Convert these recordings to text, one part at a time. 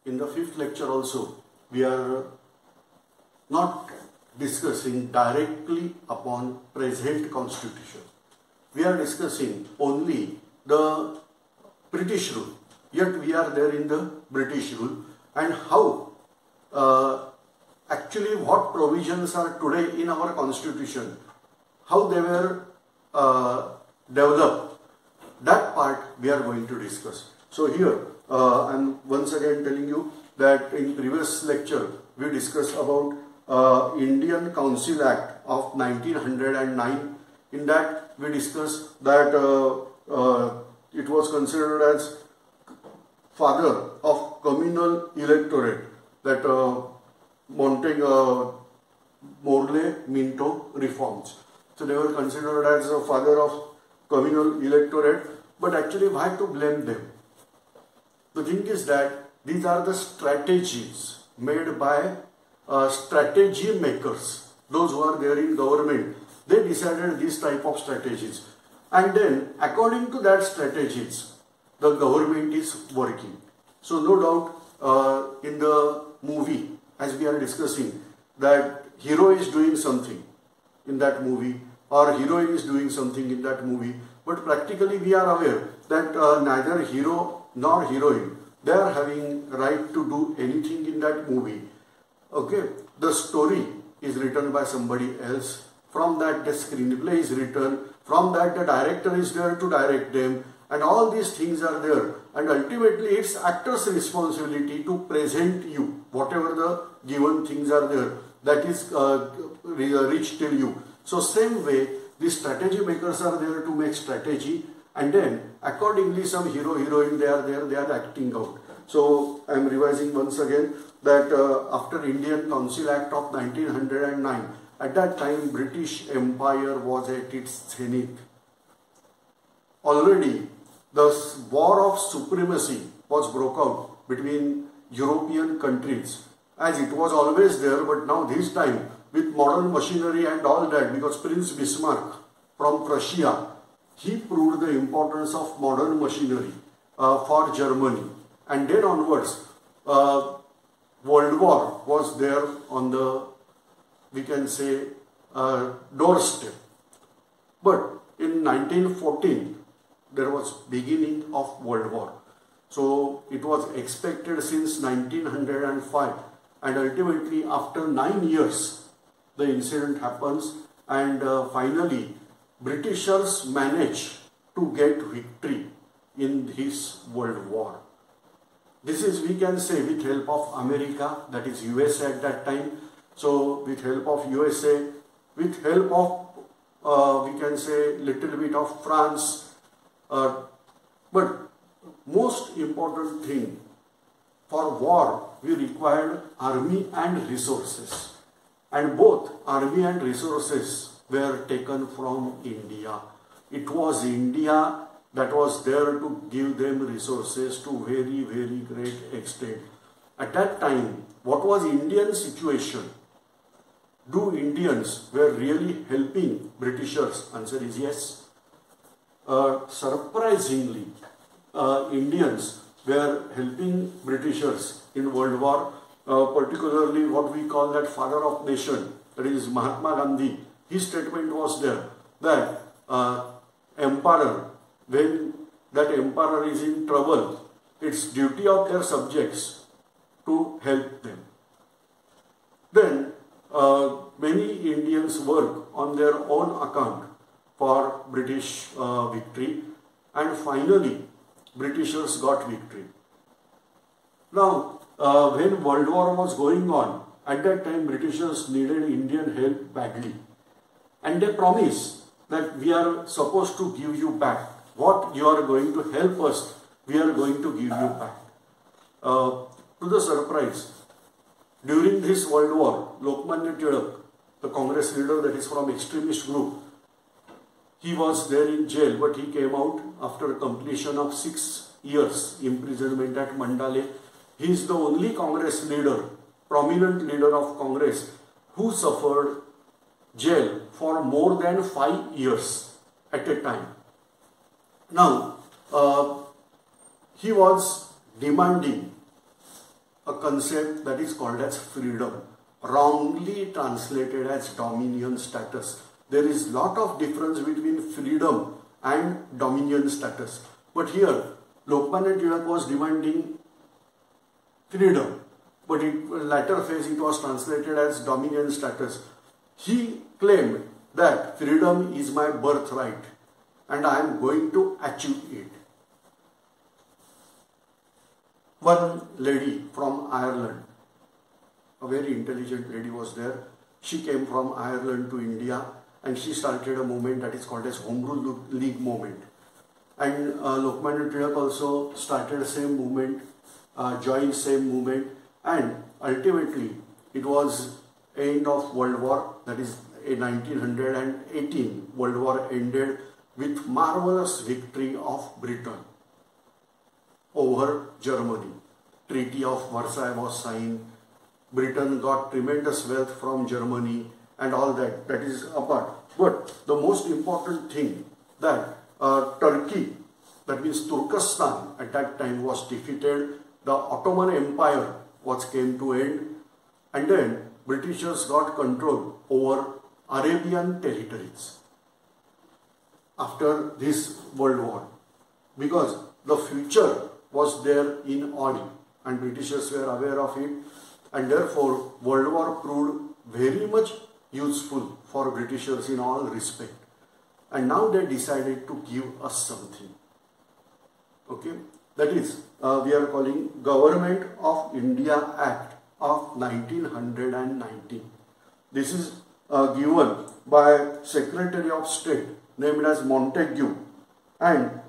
in the fifth lecture also, we are not discussing directly upon present constitution. We are discussing only the British rule. Yet we are there in the British rule, and how actually what provisions are today in our constitution, how they were developed, that part we are going to discuss. So here I am once again telling you that in previous lecture we discussed about Indian Council Act of 1909. In that we discussed that it was considered as father of communal electorate, that Morley Minto reforms. So they were considered as a father of communal electorate, but actually why to blame them? The thing is that these are the strategies made by strategy makers, those who are there in government. They decided this type of strategies, and then according to that strategies, the government is working. So no doubt in the movie, as we are discussing, that hero is doing something in that movie or heroine is doing something in that movie, but practically we are aware that neither hero nor heroine, they are having right to do anything in that movie. Okay, the story is written by somebody else. From that the screenplay is written. From that the director is there to direct them, and all these things are there. And ultimately it's actor's responsibility to present you whatever the given things are there, that is reached till you. So same way the strategy makers are there to make strategy, and then accordingly some hero heroine they are there, they are acting out. So I am revising once again that after Indian Council Act of 1909, at that time British Empire was at its zenith. Already the war of supremacy was broke out between European countries, as it was always there, but now this time with modern machinery and all that, because Prince Bismarck from Prussia, he proved the importance of modern machinery for Germany, and then onwards World War was there on the, we can say, doorstep. But in 1914 there was beginning of World War. So it was expected since 1905, and ultimately after 9 years the incident happens, and finally Britishers manage to get victory in this World War. This is, we can say, with help of America, that is USA at that time. So with help of USA, with help of we can say little bit of France, but most important thing, for war we required army and resources, and both army and resources were taken from India. It was India that was there to give them resources to very, very great extent. At that time, what was Indian situation? Do Indians were really helping Britishers? Answer is yes. Surprisingly, Indians were helping Britishers in World War, particularly what we call that father of nation, that is Mahatma Gandhi. His statement was there that emperor, when that emperor is in trouble, it's duty of their subjects to help them. Then many Indians work on their own account for British victory, and finally Britishers got victory. Now when World War was going on, at that time Britishers needed Indian help badly, and they promised that we are supposed to give you back what you are going to help us, we are going to give you back. To the surprise, during this World War, Lokmanya Tilak, the Congress leader that is from extremist group, he was there in jail, but he came out after completion of 6 years imprisonment at Mandale. He is the only Congress leader, prominent leader of Congress, who suffered jail for more than 5 years at a time. Now, he was demanding a concept that is called as freedom, wrongly translated as dominion status. There is lot of difference between freedom and dominion status. But here, Lokmanya Tilak was demanding freedom, but in latter phase it was translated as dominion status. He claimed that freedom is my birthright and I am going to achieve it. One lady from Ireland, a very intelligent lady was there. She came from Ireland to India and she started a movement that is called as Home Rule League movement. And Lokmanya Tilak also started the same movement, joined same movement, and ultimately it was end of World War, that is in 1918. World War ended with marvelous victory of Britain over Germany. Treaty of Versailles was signed. Britain got tremendous wealth from Germany and all that. That is apart. But the most important thing that Turkey, that means Turkestan at that time, was defeated. The Ottoman Empire came to end, and then Britishers got control over Arabian territories after this World War, because the future was there in oil and Britishers were aware of it, and therefore World War proved very much useful for Britishers in all respect. And now they decided to give us something. Okay, that is we are calling Government of India Act of 1919. This is given by Secretary of State named as Montagu and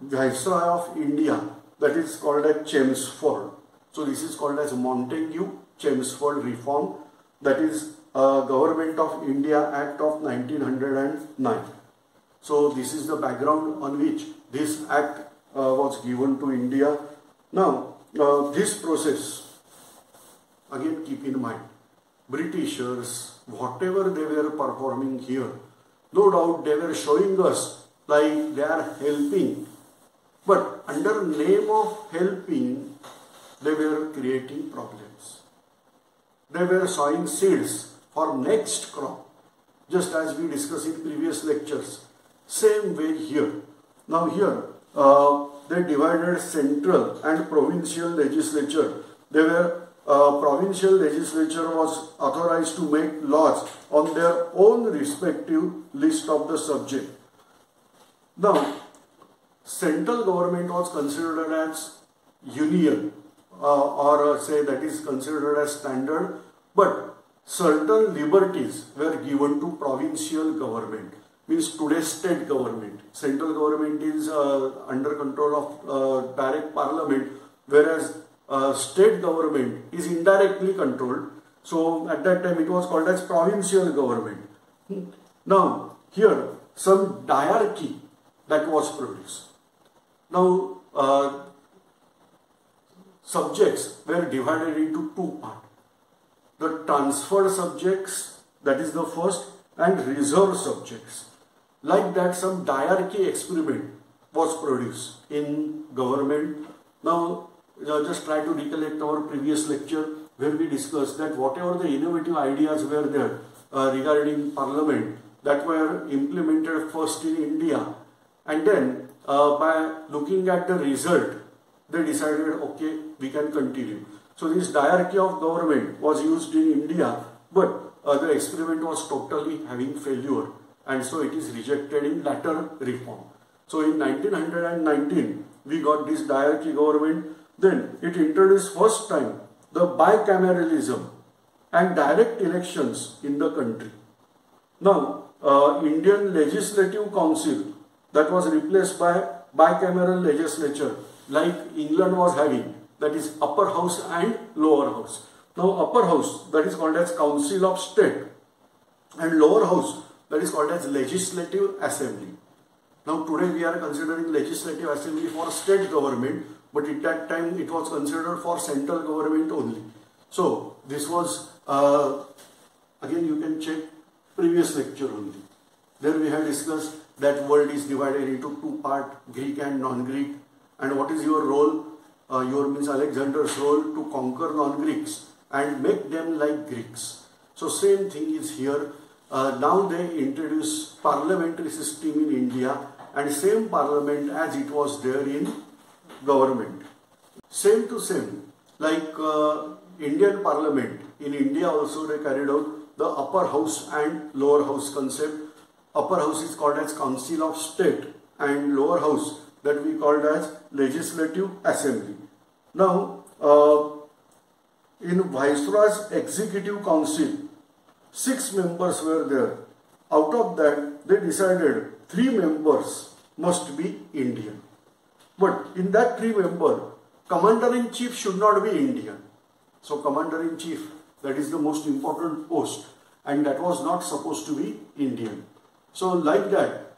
Viceroy of India, that is called as Chelmsford. So this is called as Montagu-Chelmsford Reform, that is Government of India Act of 1909. So this is the background on which this act was given to India. Now this process, again keep in mind, Britishers, whatever they were performing here, no doubt they were showing us like they are helping, but under name of helping, they were creating problems. They were sowing seeds for next crop, just as we discussed in previous lectures. Same way here. Now here, they divided central and provincial legislature. They were provincial legislature was authorized to make laws on their own respective list of the subject. Now, central government was considered as union or say that is considered as standard, but certain liberties were given to provincial government, means today's state government. Central government is under control of direct parliament, whereas state government is indirectly controlled. So at that time it was called as provincial government. Now here some diarchy that was produced. Now subjects were divided into two parts. The transferred subjects, that is the first, and reserved subjects. Like that, some diarchy experiment was produced in government. Now just try to recollect our previous lecture where we discussed that whatever the innovative ideas were there regarding parliament that were implemented first in India, and then by looking at the result they decided, okay, we can continue. So this diarchy of government was used in India, but the experiment was totally having failure, and so it is rejected in latter reform. So in 1919 we got this diarchy government. Then it introduced first time the bicameralism and direct elections in the country. Now Indian Legislative Council, that was replaced by bicameral legislature like England was having, that is upper house and lower house. Now upper house, that is called as Council of State, and lower house, that is called as Legislative Assembly. Now today we are considering Legislative Assembly for state government, but at that time it was considered for central government only. So this was, again you can check previous lecture only. There we have discussed that world is divided into two parts, Greek and non-Greek, and what is your role your means Alexander's role to conquer non-Greeks and make them like Greeks. So same thing is here. Now they introduce parliamentary system in India, and same parliament as it was there in government. Same to same, like Indian parliament, in India also they carried out the upper house and lower house concept. Upper house is called as Council of State and lower house that we called as Legislative Assembly. Now, in Viceroy's Executive Council, 6 members were there. Out of that, they decided 3 members must be Indian. But in that 3 members, Commander-in-Chief should not be Indian. So Commander-in-Chief, that is the most important post, and that was not supposed to be Indian. So like that,